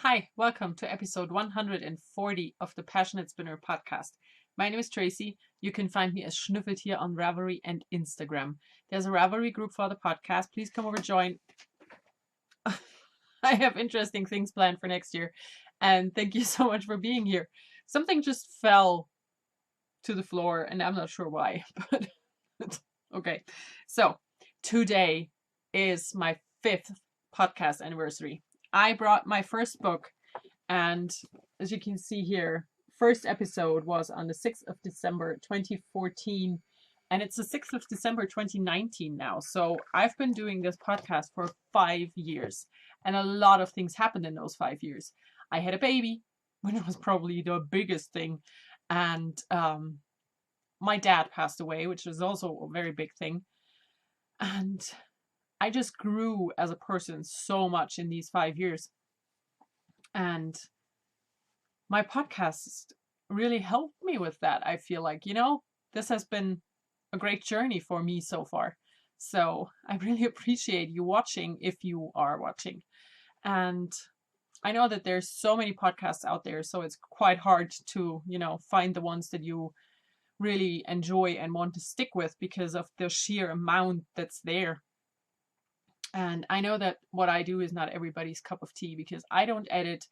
Hi, welcome to episode 140 of the Passionate Spinner podcast. My name is Tracy. You can find me as Schnüffelt here on Ravelry and Instagram. There's a Ravelry group for the podcast. Please come over, join. I have interesting things planned for next year. And thank you so much for being here. Something just fell to the floor and I'm not sure why, but okay. So today is my 5th podcast anniversary. I brought my first book, and as you can see here, first episode was on the 6th of December 2014, and it's the 6th of December 2019 now. So I've been doing this podcast for 5 years, and a lot of things happened in those 5 years. I had a baby, which was probably the biggest thing, and my dad passed away, which was also a very big thing. And I just grew as a person so much in these 5 years. And my podcast really helped me with that. I feel like, this has been a great journey for me so far. So I really appreciate you watching if you are watching. And I know that there's so many podcasts out there, so it's quite hard to, find the ones that you really enjoy and want to stick with because of the sheer amount that's there. And I know that what I do is not everybody's cup of tea because I don't edit.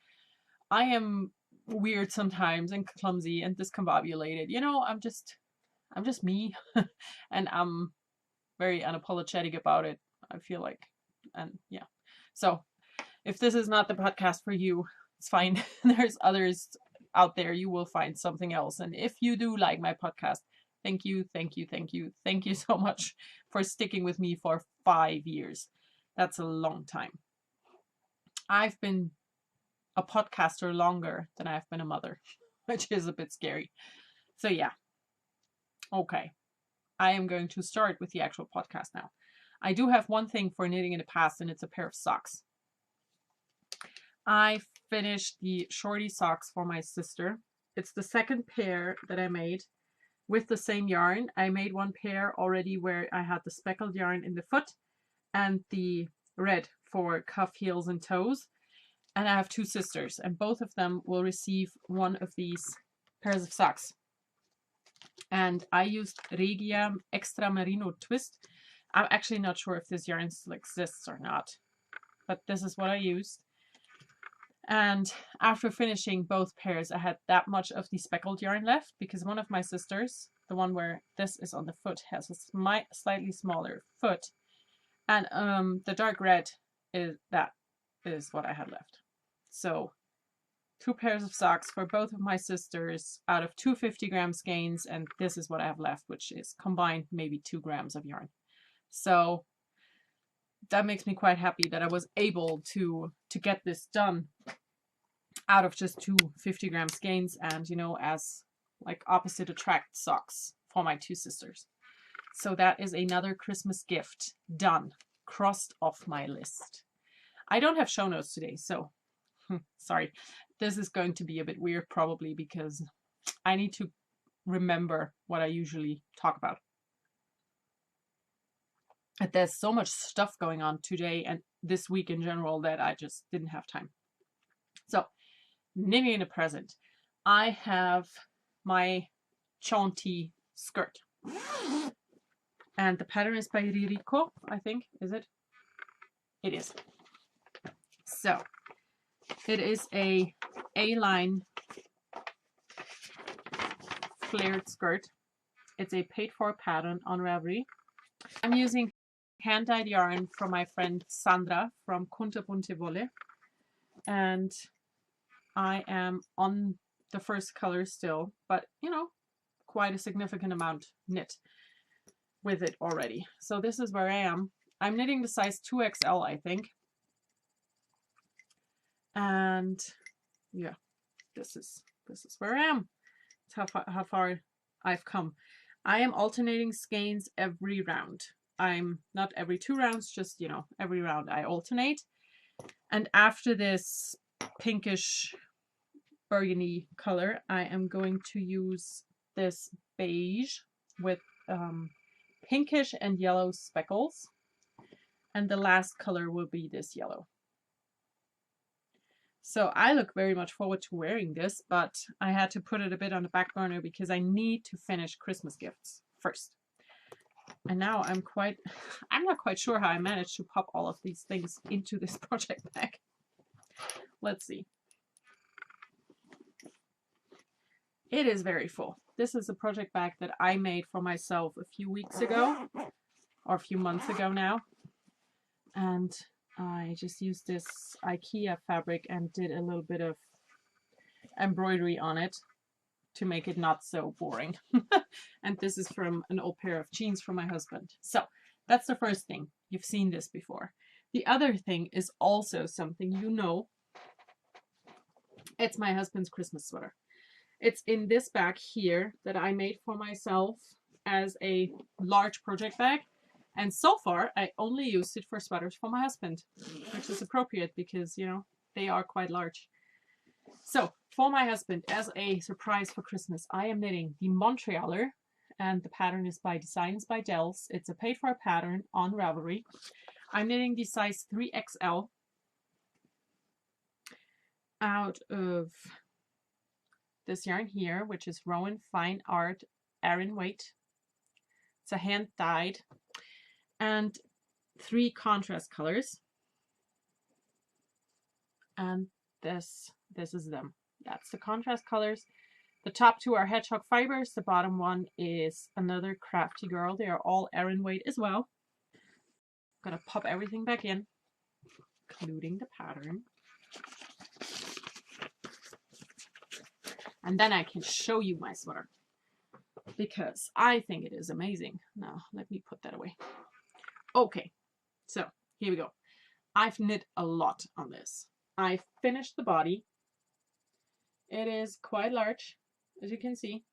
I am weird sometimes and clumsy and discombobulated. I'm just me. And I'm very unapologetic about it, I feel like. And yeah. So if this is not the podcast for you, it's fine. There's others out there. You will find something else. And if you do like my podcast, thank you so much for sticking with me for 5 years. That's a long time. I've been a podcaster longer than I've been a mother, which is a bit scary. So yeah. Okay. I am going to start with the actual podcast now. I do have one thing for knitting in the past, and it's a pair of socks. I finished the shorty socks for my sister. It's the second pair that I made with the same yarn. I made one pair already where I had the speckled yarn in the foot and the red for cuff, heels, and toes. And I have 2 sisters, and both of them will receive one of these pairs of socks. And I used Regia Extra Merino Twist. I'm actually not sure if this yarn still exists or not, but this is what I used. And after finishing both pairs, I had that much of the speckled yarn left because one of my sisters, the one where this is on the foot, has a slightly smaller foot. And the dark red is what I had left. So 2 pairs of socks for both of my sisters out of 2 50-gram skeins, and this is what I have left, which is combined maybe 2 grams of yarn. So that makes me quite happy that I was able to get this done out of just 2 50-gram skeins, and as like opposite attract socks for my 2 sisters. So that is another Christmas gift done, crossed off my list. I don't have show notes today, so sorry. This is going to be a bit weird probably because I need to remember what I usually talk about. And there's so much stuff going on today and this week in general that I just didn't have time. So, knitting in a present. I have my Shanti skirt. And the pattern is by Ririko, I think. Is it? It is. So, it is a A-line flared skirt. It's a paid-for pattern on Ravelry. I'm using hand-dyed yarn from my friend Sandra from Kunterbunte Wolle. And I am on the first color still, but quite a significant amount knit with it already. So this is where I am. I'm knitting the size 2XL, I think. And yeah, this is where I am. It's how far I've come. I am alternating skeins every round. I'm not every 2 rounds, just every round I alternate. And after this pinkish burgundy color, I am going to use this beige with pinkish and yellow speckles. And the last color will be this yellow. So I look very much forward to wearing this, but I had to put it a bit on the back burner because I need to finish Christmas gifts first. And now I'm not quite sure how I managed to pop all of these things into this project bag. Let's see. It is very full. This is a project bag that I made for myself a few weeks ago, or a few months ago now. And I just used this IKEA fabric and did a little bit of embroidery on it to make it not so boring. And this is from an old pair of jeans from my husband. So that's the first thing. You've seen this before. The other thing is also something you know. It's my husband's Christmas sweater. It's in this bag here that I made for myself as a large project bag. And so far, I only used it for sweaters for my husband, which is appropriate because, you know, they are quite large. So for my husband, as a surprise for Christmas, I am knitting the Montrealer, and the pattern is by Designs by Dells. It's a paid for pattern on Ravelry. I'm knitting the size 3XL out of this yarn here, which is Rowan Fine Art Aran Weight. It's a hand dyed, and 3 contrast colors. And this is them. That's the contrast colors. The top 2 are hedgehog fibers. The bottom one is another Crafty Girl. They are all Aran Weight as well. I'm gonna pop everything back in, including the pattern. And then I can show you my sweater because I think it is amazing. Now, let me put that away. Okay, so here we go. I've knit a lot on this. I finished the body. It is quite large, as you can see.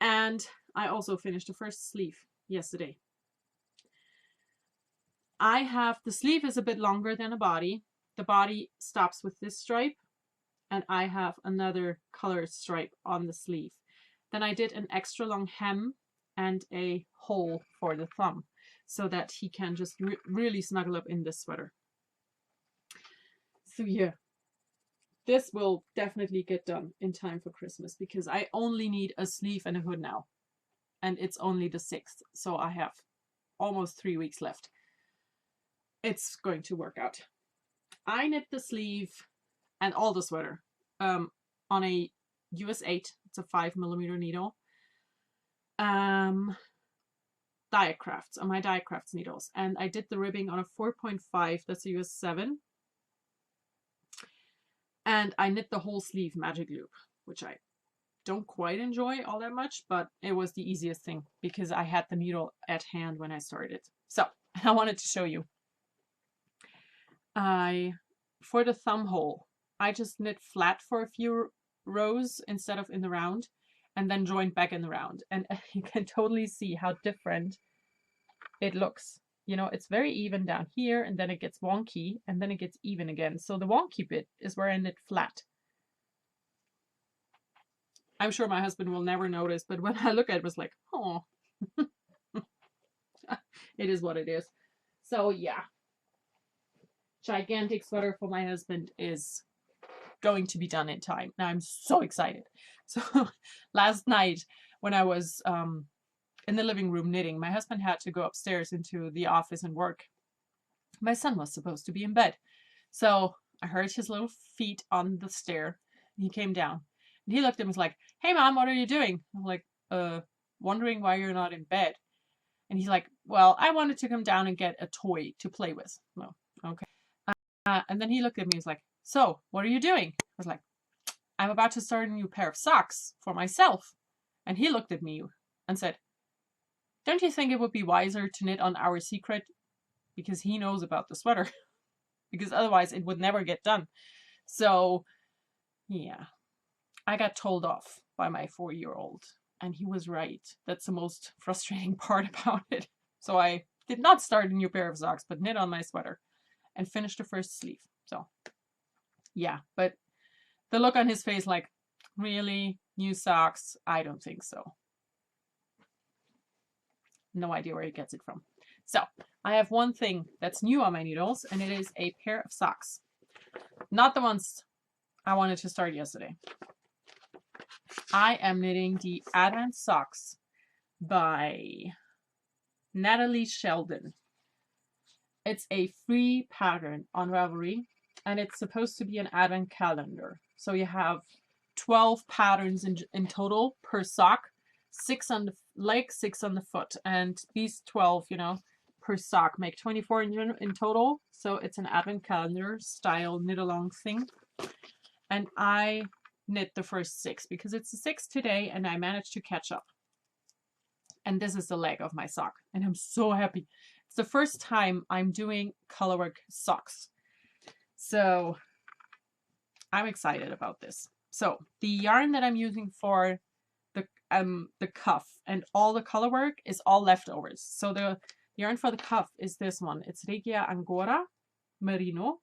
And I also finished the first sleeve yesterday. The sleeve is a bit longer than the body. The body stops with this stripe, and I have another color stripe on the sleeve. Then I did an extra long hem and a hole for the thumb so that he can just really snuggle up in this sweater. So yeah, this will definitely get done in time for Christmas because I only need a sleeve and a hood now. And it's only the 6th, so I have almost 3 weeks left. It's going to work out. I knit the sleeve and all the sweater on a US 8. It's a 5mm needle. Diacrafts, on my Diacrafts needles. And I did the ribbing on a 4.5, that's a US 7. And I knit the whole sleeve magic loop, which I don't quite enjoy all that much, but it was the easiest thing because I had the needle at hand when I started. So I wanted to show you. For the thumb hole, I just knit flat for a few rows instead of in the round, and then joined back in the round. And you can totally see how different it looks. You know, it's very even down here, and then it gets wonky, and then it gets even again. So the wonky bit is where I knit flat. I'm sure my husband will never notice, but when I look at it, it was like, oh, it is what it is. So yeah, gigantic sweater for my husband is going to be done in time. Now I'm so excited. So last night when I was in the living room knitting, my husband had to go upstairs into the office and work. My son was supposed to be in bed. So I heard his little feet on the stair. He came down and he looked at me and was like, "Hey mom, what are you doing?" I'm like, wondering why you're not in bed. And he's like, "Well, I wanted to come down and get a toy to play with." Well, okay. And then he looked at me and was like, "So, what are you doing?" I was like, "I'm about to start a new pair of socks for myself." And he looked at me and said, "Don't you think it would be wiser to knit on our secret?" Because he knows about the sweater. Because otherwise it would never get done. So, yeah. I got told off by my 4-year-old. And he was right. That's the most frustrating part about it. So I did not start a new pair of socks, but knit on my sweater. And finished the first sleeve. So, yeah. But the look on his face like, really? New socks? I don't think so. No idea where he gets it from. So, I have one thing that's new on my needles, and it is a pair of socks. not the ones I wanted to start yesterday. I am knitting the Advent Socks by Natalie Sheldon. It's a free pattern on Ravelry, and it's supposed to be an advent calendar. So you have 12 patterns in total per sock, 6 on the leg, 6 on the foot, and these 12, you know, per sock make 24 in total. So it's an advent calendar style knit along thing. And I knit the first 6 because it's the 6th today and I managed to catch up. And this is the leg of my sock and I'm so happy. It's the first time I'm doing Colorwork socks. So I'm excited about this. So the yarn that I'm using for the cuff and all the Colorwork is all leftovers. So the yarn for the cuff is this one. It's Regia Angora Merino.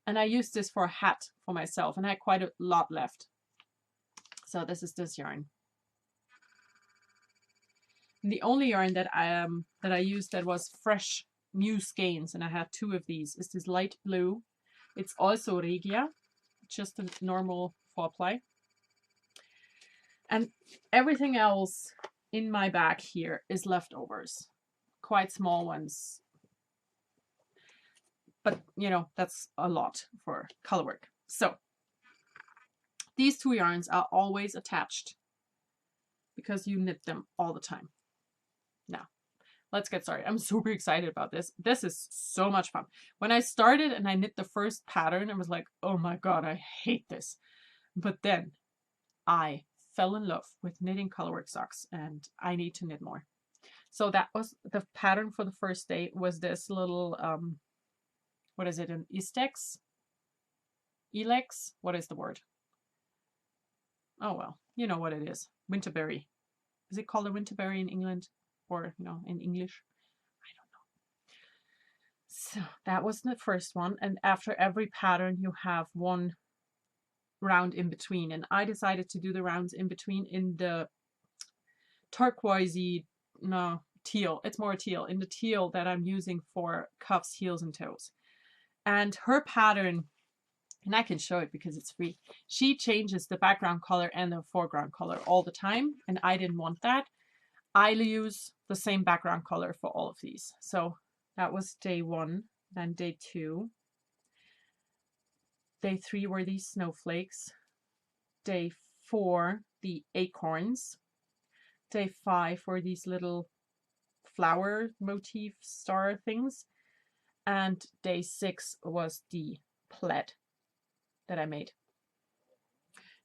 And I used this for a hat for myself and I had quite a lot left. So this is this yarn. And the only yarn that I used that was fresh new skeins, and I had 2 of these, is this light blue. It's also Regia, just a normal 4-ply. And everything else in my bag here is leftovers, quite small ones. But, you know, that's a lot for Colorwork. So these 2 yarns are always attached because you knit them all the time. Now, let's get started. I'm super excited about this. This is so much fun. When I started and I knit the first pattern, I was like, oh my God, I hate this. But then I fell in love with knitting Colorwork socks and I need to knit more. So that was the pattern for the first day, was this little, what is it, an Istex? Elex? What is the word? Oh, well, you know what it is. Winterberry. Is it called a winterberry in England? Or, you know, in English? I don't know. So that was the first one. And after every pattern, you have 1 round in between. And I decided to do the rounds in between in the turquoisey, no, teal. It's more teal. In the teal that I'm using for cuffs, heels, and toes. And her pattern, and I can show it because it's free, she changes the background color and the foreground color all the time. And I didn't want that. I use the same background color for all of these. So that was day 1, then day 2. Day 3 were these snowflakes. Day 4, the acorns. Day 5 were these little flower motif star things. And day 6 was the plaid that I made.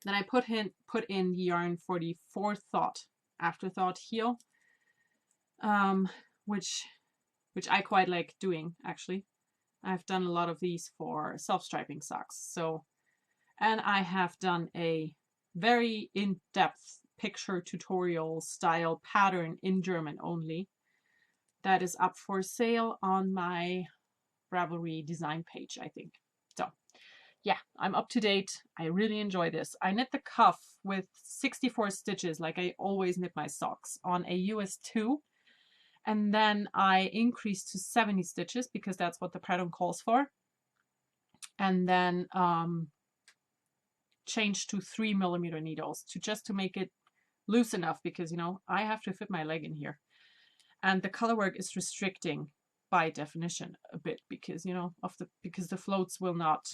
Then I put in the yarn for the forethought, afterthought heel, which I quite like doing, actually. I've done a lot of these for self-striping socks. So, and I have done a very in-depth picture tutorial style pattern in German only that is up for sale on my Ravelry design page, I think. So yeah, I'm up to date. I really enjoy this. I knit the cuff with 64 stitches like I always knit my socks on a US 2. And then I increased to 70 stitches because that's what the pattern calls for. And then changed to 3mm needles just to make it loose enough because, you know, I have to fit my leg in here. And the Colorwork is restricting by definition a bit because, you know, because the floats will not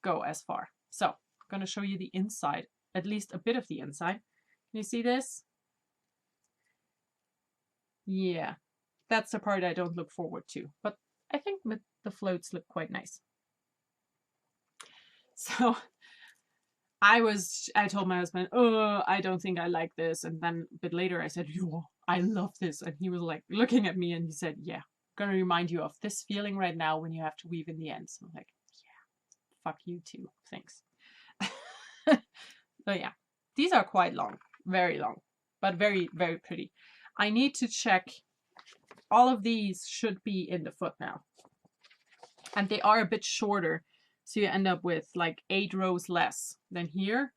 go as far. So I'm going to show you the inside, at least a bit of the inside. Can you see this? Yeah, that's the part I don't look forward to, but I think the floats look quite nice. So I told my husband, oh, I don't think I like this. And then a bit later I said, yo, I love this. And he was like looking at me and he said, yeah, I'm going to remind you of this feeling right now when you have to weave in the ends. I'm like, yeah, fuck you too. Thanks. So yeah, these are quite long, very long, but very, very pretty. I need to check. All of these should be in the foot now. And they are a bit shorter. So you end up with like 8 rows less than here.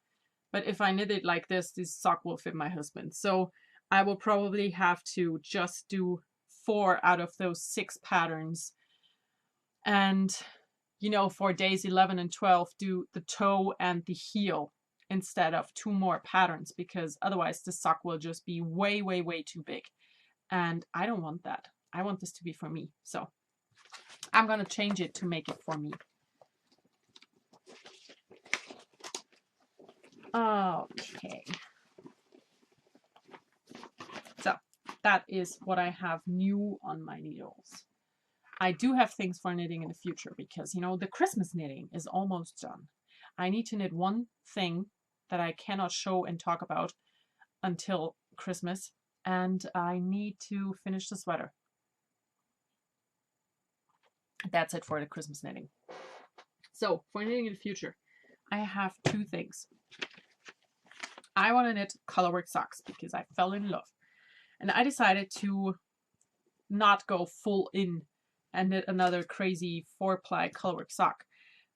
But if I knit it like this sock will fit my husband. So I will probably have to just do 4 out of those 6 patterns. And you know, for days 11 and 12, do the toe and the heel instead of 2 more patterns, because otherwise the sock will just be way, way, way too big. And I don't want that. I want this to be for me. So I'm going to change it to make it for me. Okay. So that is what I have new on my needles. I do have things for knitting in the future because, you know, the Christmas knitting is almost done. I need to knit one thing that I cannot show and talk about until Christmas, and I need to finish the sweater. That's it for the Christmas knitting. So for knitting in the future, I have 2 things. I want to knit Colorwork socks because I fell in love. And I decided to not go full in and knit another crazy 4-ply Colorwork sock,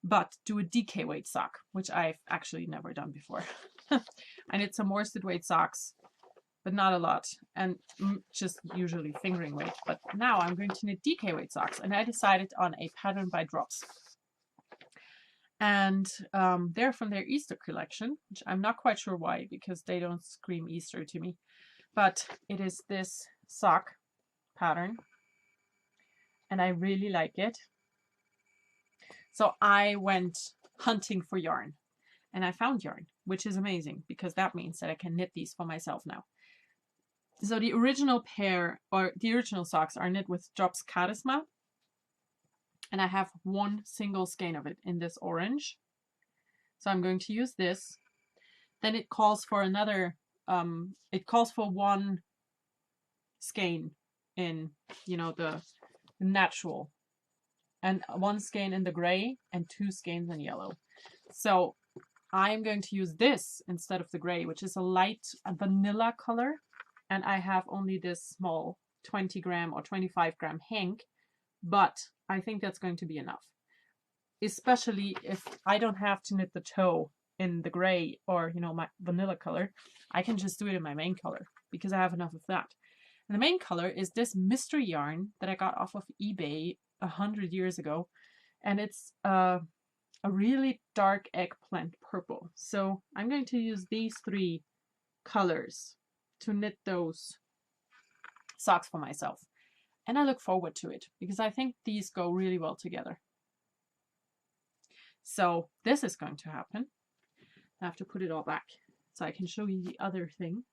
but do a DK weight sock, which I've actually never done before. I knit some worsted weight socks, but not a lot, and just usually fingering weight. But now I'm going to knit DK weight socks, and I decided on a pattern by Drops. And they're from their Easter collection, which I'm not quite sure why, because they don't scream Easter to me. But it is this sock pattern, and I really like it. So I went hunting for yarn, and I found yarn, which is amazing, because that means that I can knit these for myself now. So the original pair, or the original socks, are knit with Drops Charisma. And I have 1 single skein of it in this orange. So I'm going to use this. Then it calls for another, it calls for 1 skein in, you know, the natural. And 1 skein in the gray and 2 skeins in yellow. So I'm going to use this instead of the gray, which is a light vanilla color. And I have only this small 20 gram or 25 gram hank. But I think that's going to be enough, especially if I don't have to knit the toe in the gray or, you know, my vanilla color. I can just do it in my main color because I have enough of that. And the main color is this mystery yarn that I got off of eBay 100 years ago, and it's a really dark eggplant purple. So I'm going to use these 3 colors to knit those socks for myself. And I look forward to it because I think these go really well together. So this is going to happen. I have to put it all back so I can show you the other thing.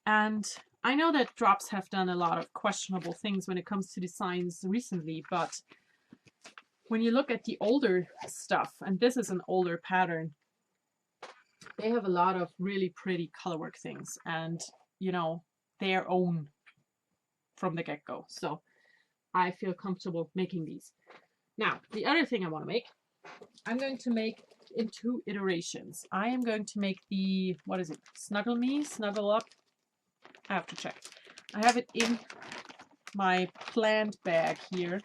And I know that Drops have done a lot of questionable things when it comes to designs recently, but when you look at the older stuff, and this is an older pattern, they have a lot of really pretty colorwork things and, you know, their own from the get-go. So I feel comfortable making these. Now, the other thing I want to make, I'm going to make in 2 iterations. I am going to make the, what is it? Snuggle Me, Snuggle Up. I have to check. I have it in my planned bag here.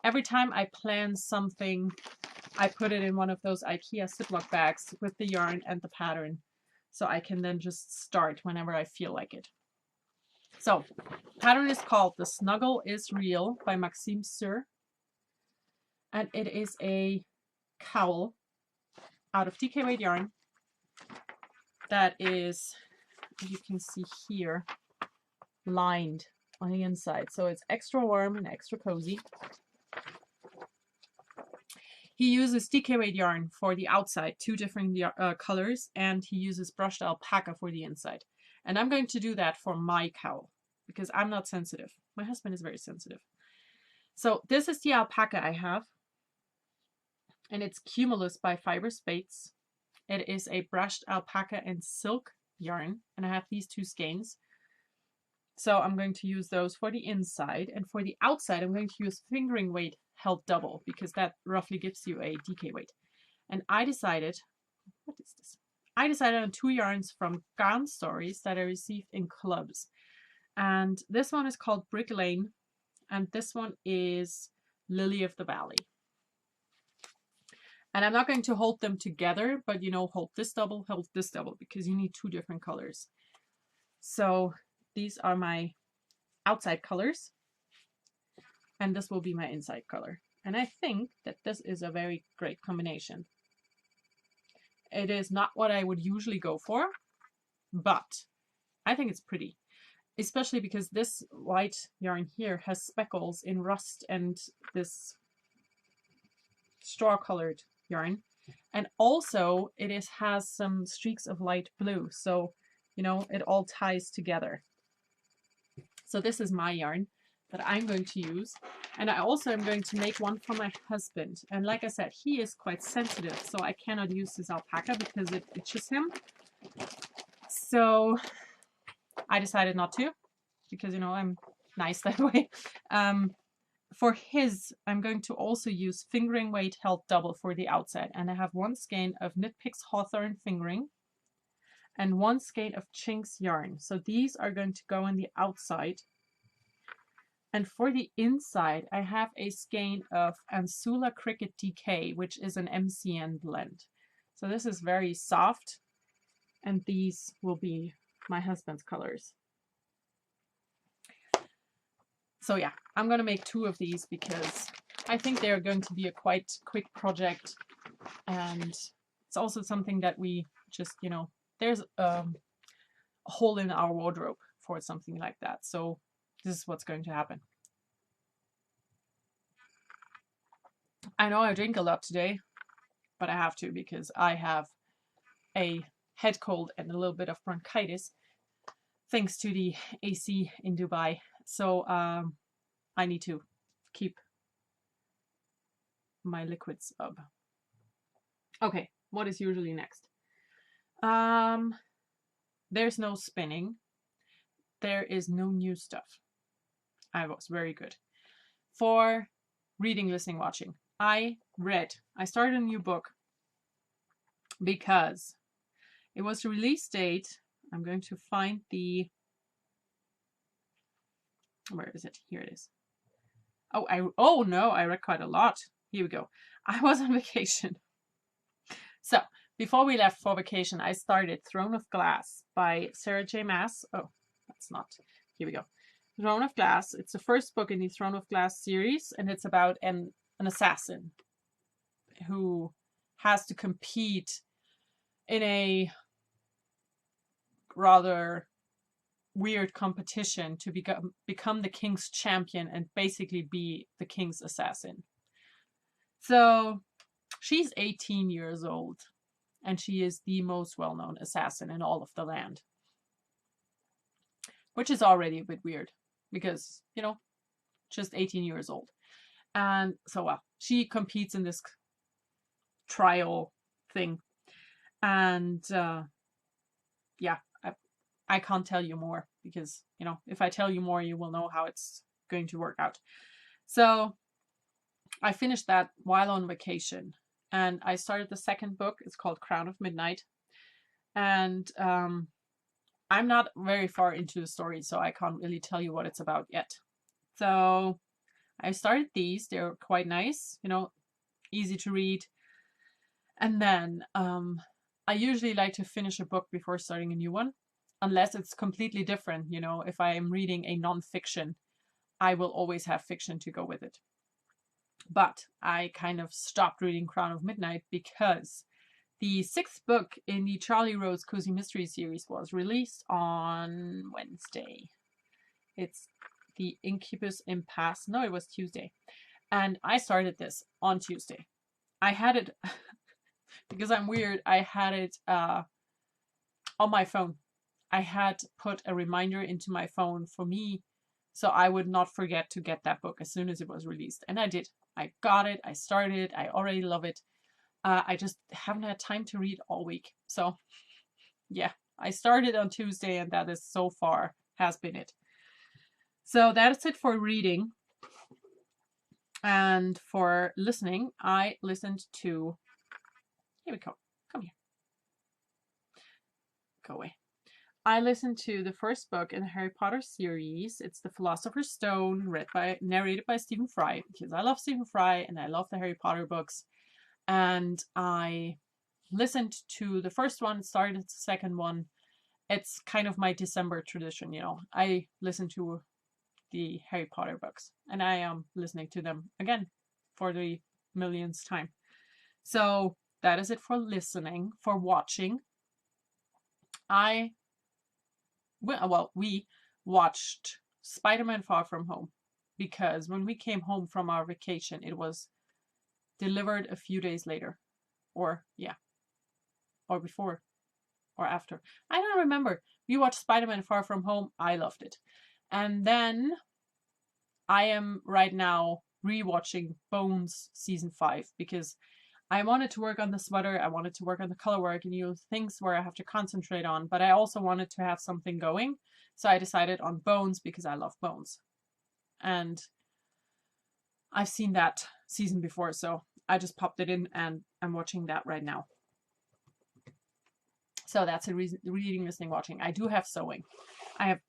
Every time I plan something, I put it in one of those IKEA Ziploc bags with the yarn and the pattern, so I can then just start whenever I feel like it. So, pattern is called The Snuggle is Real by Maxime Sur, and it is a cowl out of DK weight yarn that is, as you can see here, lined on the inside. So it's extra warm and extra cozy. He uses DK weight yarn for the outside, 2 different colors, and he uses brushed alpaca for the inside. And I'm going to do that for my cowl because I'm not sensitive. My husband is very sensitive. So this is the alpaca I have, and it's Cumulus by Fiber Spates. It is a brushed alpaca and silk yarn, and I have these 2 skeins. So I'm going to use those for the inside, and for the outside I'm going to use fingering weight held double because that roughly gives you a DK weight. And I decided, what is this? I decided on 2 yarns from Garn Stories that I received in clubs. And this one is called Brick Lane, and this one is Lily of the Valley. And I'm not going to hold them together, but, you know, hold this double, because you need 2 different colors. So these are my outside colors. and this will be my inside color. And I think that this is a very great combination. It is not what I would usually go for, but I think it's pretty, especially because this white yarn here has speckles in rust and this straw colored yarn. And also has some streaks of light blue. So, you know, it all ties together. So this is my yarn that I'm going to use. And I also am going to make one for my husband. And like I said, he is quite sensitive, so I cannot use this alpaca because it itches him. So I decided not to, because, you know, I'm nice that way. For his, I'm going to also use fingering weight held double for the outside. And I have one skein of Knit Picks Hawthorne fingering and one skein of Chinks yarn. So these are going to go on the outside. And for the inside, I have a skein of Ansula Cricket DK, which is an MCN blend. So this is very soft, and these will be my husband's colors. So yeah, I'm going to make 2 of these because I think they're going to be a quite quick project. And it's also something that we just, you know, there's a hole in our wardrobe for something like that. So this is what's going to happen. I know I drink a lot today, but I have to because I have a head cold and a little bit of bronchitis thanks to the AC in Dubai. So I need to keep my liquids up. Okay, what is usually next? There's no spinning. There is no new stuff. I was very good. For reading, listening, watching, I started a new book because it was the release date. I'm going to find the, where is it? Here it is. Oh no, I read quite a lot. Here we go. I was on vacation. So before we left for vacation, I started Throne of Glass by Sarah J. Maas. Oh, that's not. Here we go. Throne of Glass. It's the first book in the Throne of Glass series, and it's about an assassin who has to compete in a rather weird competition to become the king's champion and basically be the king's assassin. So she's 18 years old, and she is the most well-known assassin in all of the land. Which is already a bit weird because, you know, just 18 years old. And so, well, she competes in this trial thing. And yeah, I can't tell you more because, you know, if I tell you more, you will know how it's going to work out. So I finished that while on vacation, and I started the second book. It's called Crown of Midnight. And I'm not very far into the story, so I can't really tell you what it's about yet. So I started these. They're quite nice, you know, easy to read. And then I usually like to finish a book before starting a new one, unless it's completely different. You know, if I am reading a non-fiction, I will always have fiction to go with it. But I kind of stopped reading Crown of Midnight because the 6th book in the Charlie Rose Cozy Mystery series was released on Wednesday. It's the Incubus Impasse. No, it was Tuesday. And I started this on Tuesday. I had it, because I'm weird, I had it on my phone. I had put a reminder into my phone for me so I would not forget to get that book as soon as it was released. And I did. I got it. I started it. I already love it. I just haven't had time to read all week. So yeah, I started on Tuesday, and that is so far has been it. So that's it for reading. And for listening, I listened to, here we go, come here, go away. I listened to the first book in the Harry Potter series. It's The Philosopher's Stone, narrated by Stephen Fry, because I love Stephen Fry and I love the Harry Potter books. And I listened to the first one, started the second one. It's kind of my December tradition, you know. I listen to the Harry Potter books, and I am listening to them again for the millionth time. So that is it for listening. For watching, we watched Spider-Man Far From Home, because when we came home from our vacation, it was delivered a few days later, or before or after. I don't remember. We watched Spider-Man Far From Home. I loved it. And then I am right now rewatching Bones season 5, because I wanted to work on the sweater, I wanted to work on the color work and things where I have to concentrate on, but I also wanted to have something going. So I decided on Bones because I love Bones. And I've seen that season before, so I just popped it in and I'm watching that right now. So that's a reason, reading, listening, watching. I do have sewing. I have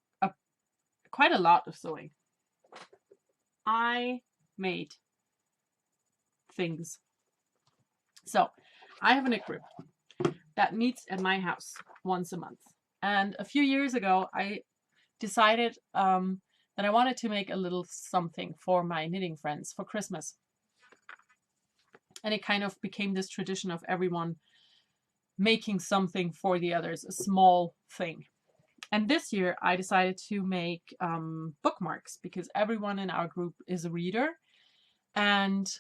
quite a lot of sewing. I made things. So I have a knit group that meets at my house once a month. And a few years ago, I decided that I wanted to make a little something for my knitting friends for Christmas. And it kind of became this tradition of everyone making something for the others, a small thing. And this year I decided to make bookmarks, because everyone in our group is a reader. And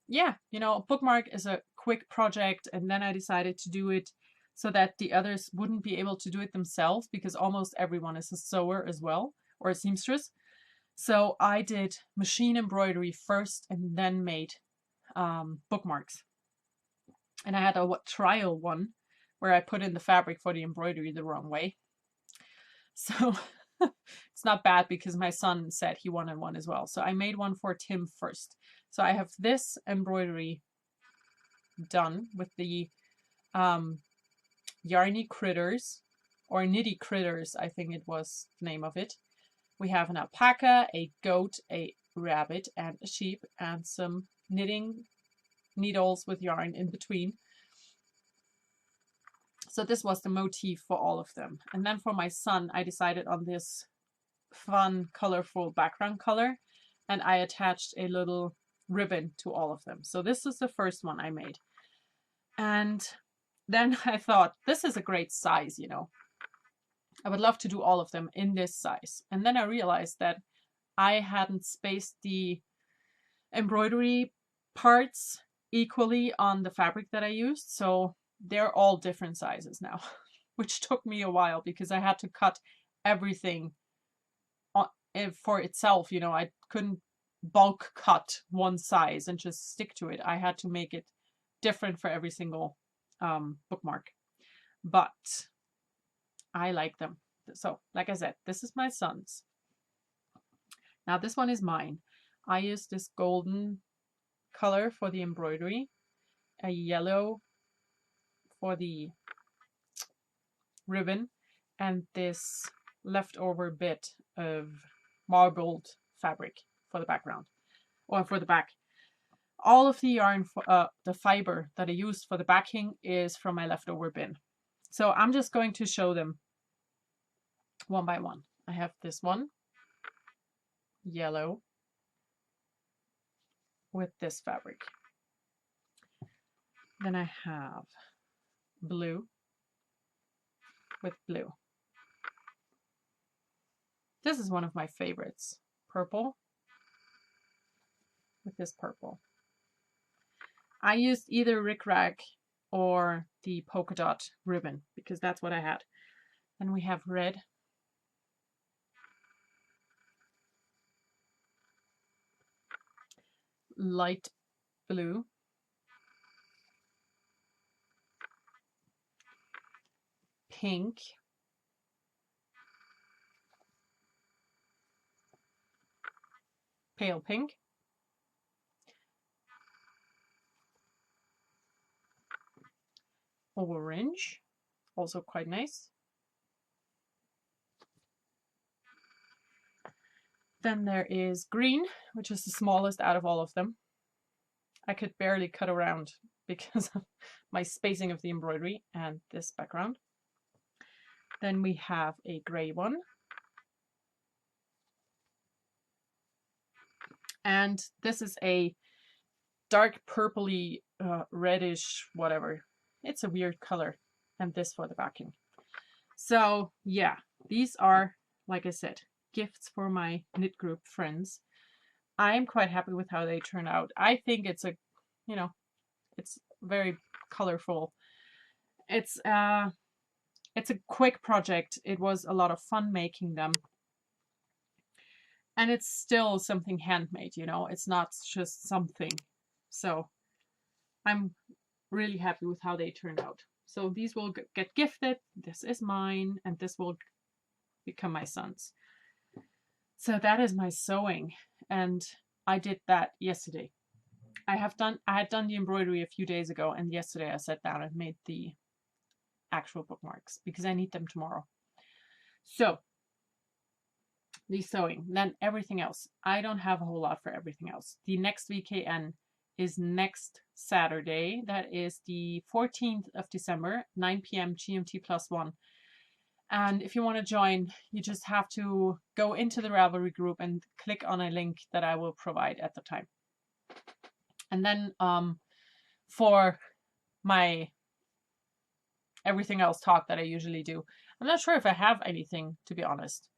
yeah, a bookmark is a quick project. And then I decided to do it so that the others wouldn't be able to do it themselves, because almost everyone is a sewer as well, or a seamstress. So I did machine embroidery first and then made bookmarks. And I had a trial one where I put in the fabric for the embroidery the wrong way. So it's not bad, because my son said he wanted one as well. So I made one for Tim first. So I have this embroidery done with the Yarny Critters, or Knitty Critters, I think it was the name of it. We have an alpaca, a goat, a rabbit, and a sheep, and some knitting needles with yarn in between. So this was the motif for all of them. And then for my son, I decided on this fun, colorful background color, and I attached a little ribbon to all of them. So this is the first one I made. And then I thought, this is a great size, I would love to do all of them in this size. And then I realized that I hadn't spaced the embroidery parts equally on the fabric that I used. So they're all different sizes now, which took me a while, because I had to cut everything for itself. I couldn't bulk cut one size and just stick to it. I had to make it different for every single bookmark. But I like them. So, like I said, this is my son's. Now this one is mine. I used this golden color for the embroidery, a yellow for the ribbon, and this leftover bit of marbled fabric for the background, or for the back. All of the yarn, the fiber that I used for the backing is from my leftover bin. So I'm just going to show them one by one. I have this one, yellow, with this fabric. Then I have blue with blue. This is one of my favorites, purple with this purple. I used either rickrack or the polka dot ribbon, because that's what I had. Then we have red, light blue, pink, pale pink, orange, also quite nice. Then there is green, which is the smallest out of all of them. I could barely cut around because of my spacing of the embroidery and this background. Then we have a gray one, And this is a dark purpley, reddish, whatever. It's a weird color. And this for the backing. So yeah, these are, like I said, gifts for my knit group friends. I'm quite happy with how they turn out. I think it's a, you know, it's very colorful. It's a quick project. It was a lot of fun making them. And it's still something handmade, you know, it's not just something. So I'm really happy with how they turned out. So these will get gifted. This is mine, and this will become my son's. So that is my sewing, and I did that yesterday. I had done the embroidery a few days ago, and yesterday I sat down and made the actual bookmarks because I need them tomorrow. So the sewing, then everything else. I don't have a whole lot for everything else. The next VKN is next Saturday. That is the 14th of December, 9 p.m. GMT +1. And if you want to join, you just have to go into the Ravelry group and click on a link that I will provide at the time. And then for my everything else talk that I usually do, I'm not sure if I have anything, to be honest.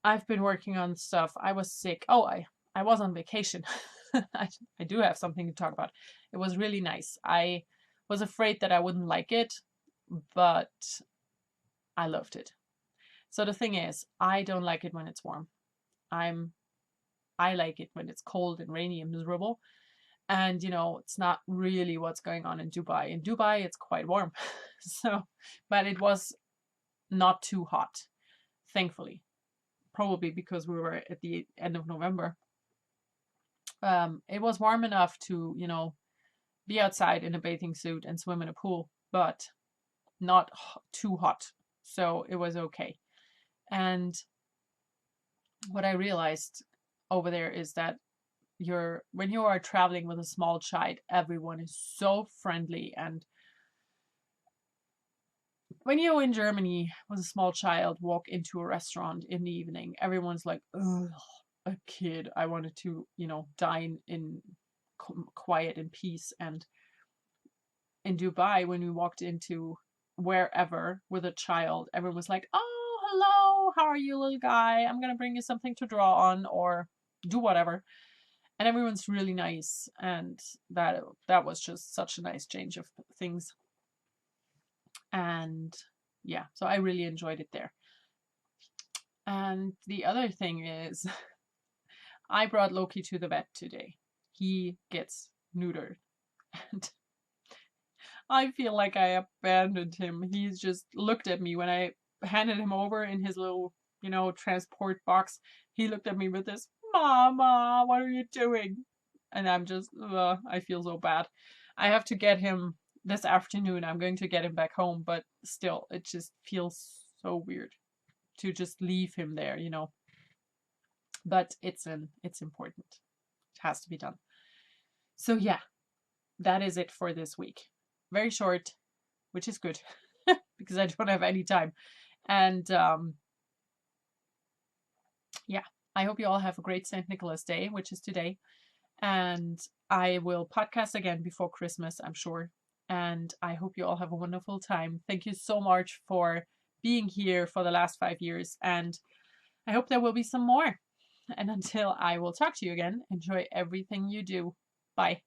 I've been working on stuff. I was sick. Oh, I was on vacation. I do have something to talk about. It was really nice. I was afraid that I wouldn't like it, but I loved it. So the thing is, I don't like it when it's warm. I like it when it's cold and rainy and miserable. And, you know, it's not really what's going on in Dubai. In Dubai, it's quite warm. So, but it was not too hot, thankfully. Probably because we were at the end of November. It was warm enough to, you know, be outside in a bathing suit and swim in a pool, but not too hot. So it was okay. And what I realized over there is that when you are traveling with a small child, everyone is so friendly. And when you're in Germany with a small child, walk into a restaurant in the evening, everyone's like, ugh, a kid. I wanted to, you know, dine in quiet and peace. And in Dubai, when we walked into wherever with a child, everyone was like, oh, hello, how are you, little guy? I'm going to bring you something to draw on or do whatever. And everyone's really nice. And that was just such a nice change of things. And yeah, so I really enjoyed it there. And the other thing is, I brought Loki to the vet today. He gets neutered. And I feel like I abandoned him. He's just looked at me when I handed him over in his little, you know, transport box. He looked at me with this, Mama, what are you doing? And I'm just, I feel so bad. I have to get him this afternoon. I'm going to get him back home, but still, it just feels so weird to just leave him there, you know. But it's important. It has to be done. So yeah, that is it for this week. Very short, which is good because I don't have any time. And yeah, I hope you all have a great St. Nicholas Day, which is today. And I will podcast again before Christmas, I'm sure. And I hope you all have a wonderful time. Thank you so much for being here for the last 5 years. And I hope there will be some more. And until I will talk to you again, enjoy everything you do. Bye.